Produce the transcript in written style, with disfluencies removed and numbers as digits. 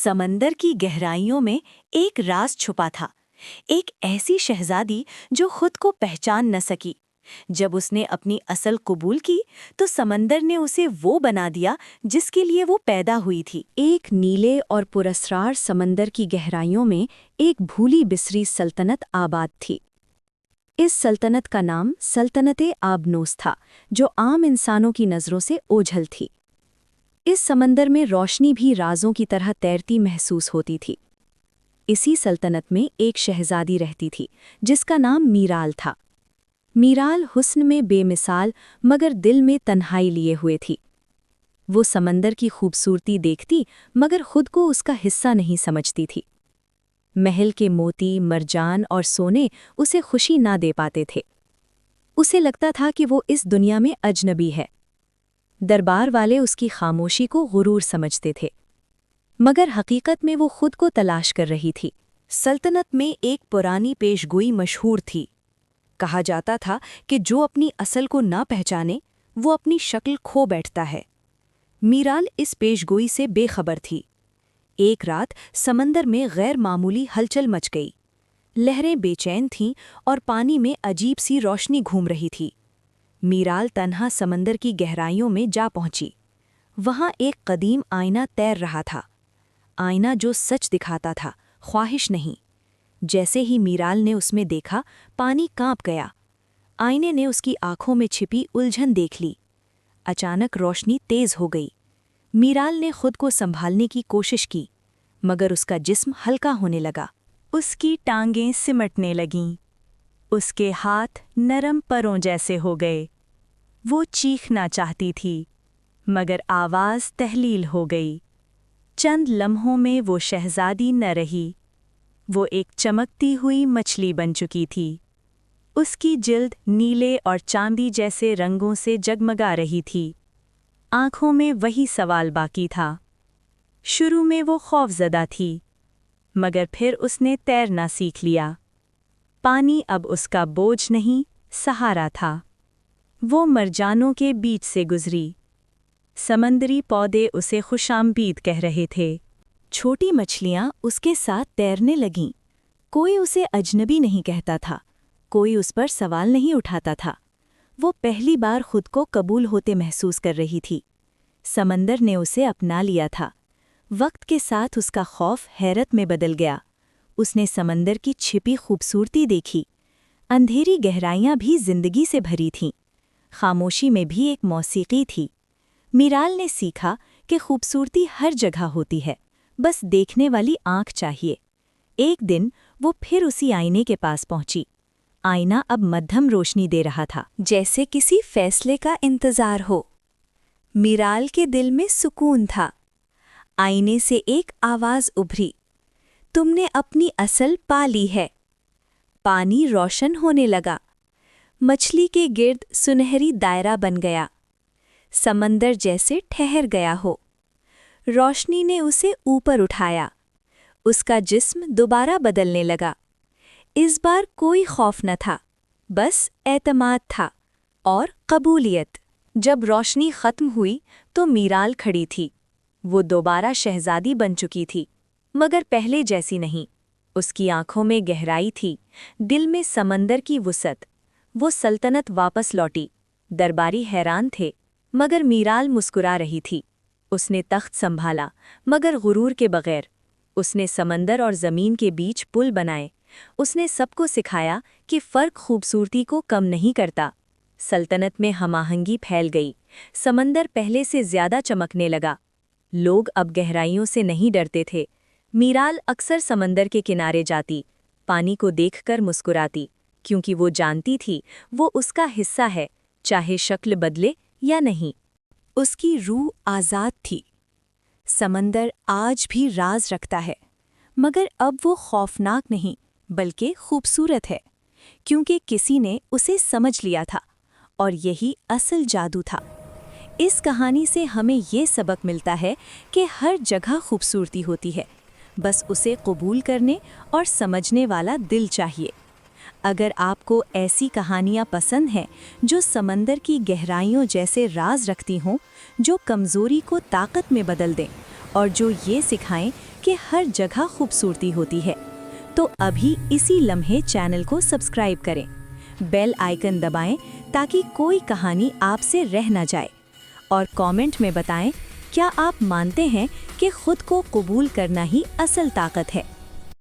سمندر کی گہرائیوں میں ایک راز چھپا تھا، ایک ایسی شہزادی جو خود کو پہچان نہ سکی۔ جب اس نے اپنی اصل قبول کی تو سمندر نے اسے وہ بنا دیا جس کے لیے وہ پیدا ہوئی تھی۔ ایک نیلے اور پراسرار سمندر کی گہرائیوں میں ایک بھولی بسری سلطنت آباد تھی۔ اس سلطنت کا نام سلطنت آبنوس تھا، جو عام انسانوں کی نظروں سے اوجھل تھی۔ اس سمندر میں روشنی بھی رازوں کی طرح تیرتی محسوس ہوتی تھی۔ اسی سلطنت میں ایک شہزادی رہتی تھی جس کا نام میرال تھا۔ میرال حسن میں بے مثال مگر دل میں تنہائی لیے ہوئے تھی۔ وہ سمندر کی خوبصورتی دیکھتی مگر خود کو اس کا حصہ نہیں سمجھتی تھی۔ محل کے موتی، مرجان اور سونے اسے خوشی نہ دے پاتے تھے۔ اسے لگتا تھا کہ وہ اس دنیا میں اجنبی ہے۔ دربار والے اس کی خاموشی کو غرور سمجھتے تھے، مگر حقیقت میں وہ خود کو تلاش کر رہی تھی۔ سلطنت میں ایک پرانی پیشگوئی مشہور تھی۔ کہا جاتا تھا کہ جو اپنی اصل کو نہ پہچانے وہ اپنی شکل کھو بیٹھتا ہے۔ میرال اس پیشگوئی سے بے خبر تھی۔ ایک رات سمندر میں غیر معمولی ہلچل مچ گئی۔ لہریں بے چین تھیں اور پانی میں عجیب سی روشنی گھوم رہی تھی۔ میرال تنہا سمندر کی گہرائیوں میں جا پہنچی۔ وہاں ایک قدیم آئینہ تیر رہا تھا، آئینہ جو سچ دکھاتا تھا، خواہش نہیں۔ جیسے ہی میرال نے اس میں دیکھا، پانی کانپ گیا۔ آئینے نے اس کی آنکھوں میں چھپی الجھن دیکھ لی۔ اچانک روشنی تیز ہو گئی۔ میرال نے خود کو سنبھالنے کی کوشش کی، مگر اس کا جسم ہلکا ہونے لگا۔ اس کی ٹانگیں سمٹنے لگیں، اس کے ہاتھ نرم پروں جیسے ہو گئے۔ وہ چیخنا چاہتی تھی، مگر آواز تحلیل ہو گئی۔ چند لمحوں میں وہ شہزادی نہ رہی، وہ ایک چمکتی ہوئی مچھلی بن چکی تھی۔ اس کی جلد نیلے اور چاندی جیسے رنگوں سے جگمگا رہی تھی۔ آنکھوں میں وہی سوال باقی تھا۔ شروع میں وہ خوفزدہ تھی، مگر پھر اس نے تیرنا سیکھ لیا۔ پانی اب اس کا بوجھ نہیں، سہارا تھا۔ وہ مرجانوں کے بیچ سے گزری۔ سمندری پودے اسے خوشامدید کہہ رہے تھے۔ چھوٹی مچھلیاں اس کے ساتھ تیرنے لگیں۔ کوئی اسے اجنبی نہیں کہتا تھا، کوئی اس پر سوال نہیں اٹھاتا تھا۔ وہ پہلی بار خود کو قبول ہوتے محسوس کر رہی تھی۔ سمندر نے اسے اپنا لیا تھا۔ وقت کے ساتھ اس کا خوف حیرت میں بدل گیا۔ اس نے سمندر کی چھپی خوبصورتی دیکھی۔ اندھیری گہرائیاں بھی زندگی سے بھری تھیں۔ خاموشی میں بھی ایک موسیقی تھی۔ میرال نے سیکھا کہ خوبصورتی ہر جگہ ہوتی ہے، بس دیکھنے والی آنکھ چاہیے۔ ایک دن وہ پھر اسی آئینے کے پاس پہنچی۔ آئینہ اب مدھم روشنی دے رہا تھا، جیسے کسی فیصلے کا انتظار ہو۔ میرال کے دل میں سکون تھا۔ آئینے سے ایک آواز ابھری، تم نے اپنی اصل پا لی ہے۔ پانی روشن ہونے لگا، مچھلی کے گرد سنہری دائرہ بن گیا، سمندر جیسے ٹھہر گیا ہو۔ روشنی نے اسے اوپر اٹھایا، اس کا جسم دوبارہ بدلنے لگا۔ اس بار کوئی خوف نہ تھا، بس اعتماد تھا اور قبولیت۔ جب روشنی ختم ہوئی تو میرال کھڑی تھی۔ وہ دوبارہ شہزادی بن چکی تھی، مگر پہلے جیسی نہیں۔ اس کی آنکھوں میں گہرائی تھی، دل میں سمندر کی وسعت۔ وہ سلطنت واپس لوٹی۔ درباری حیران تھے، مگر میرال مسکرا رہی تھی۔ اس نے تخت سنبھالا، مگر غرور کے بغیر۔ اس نے سمندر اور زمین کے بیچ پل بنائے۔ اس نے سب کو سکھایا کہ فرق خوبصورتی کو کم نہیں کرتا۔ سلطنت میں ہم آہنگی پھیل گئی۔ سمندر پہلے سے زیادہ چمکنے لگا۔ لوگ اب گہرائیوں سے نہیں ڈرتے تھے۔ میرال اکثر سمندر کے کنارے جاتی، پانی کو دیکھ کر مسکراتی، کیونکہ وہ جانتی تھی وہ اس کا حصہ ہے، چاہے شکل بدلے یا نہیں۔ اس کی روح آزاد تھی۔ سمندر آج بھی راز رکھتا ہے، مگر اب وہ خوفناک نہیں بلکہ خوبصورت ہے، کیونکہ کسی نے اسے سمجھ لیا تھا، اور یہی اصل جادو تھا۔ اس کہانی سے ہمیں یہ سبق ملتا ہے کہ ہر جگہ خوبصورتی ہوتی ہے، بس اسے قبول کرنے اور سمجھنے والا دل چاہیے۔ اگر آپ کو ایسی کہانیاں پسند ہیں جو سمندر کی گہرائیوں جیسے راز رکھتی ہوں، جو کمزوری کو طاقت میں بدل دیں اور جو یہ سکھائیں کہ ہر جگہ خوبصورتی ہوتی ہے۔ تو ابھی اسی لمحے چینل کو سبسکرائب کریں، بیل آئیکن دبائیں تاکہ کوئی کہانی آپ سے رہ نہ جائے، اور کامنٹ میں بتائیں کیا آپ مانتے ہیں کہ خود کو قبول کرنا ہی اصل طاقت ہے۔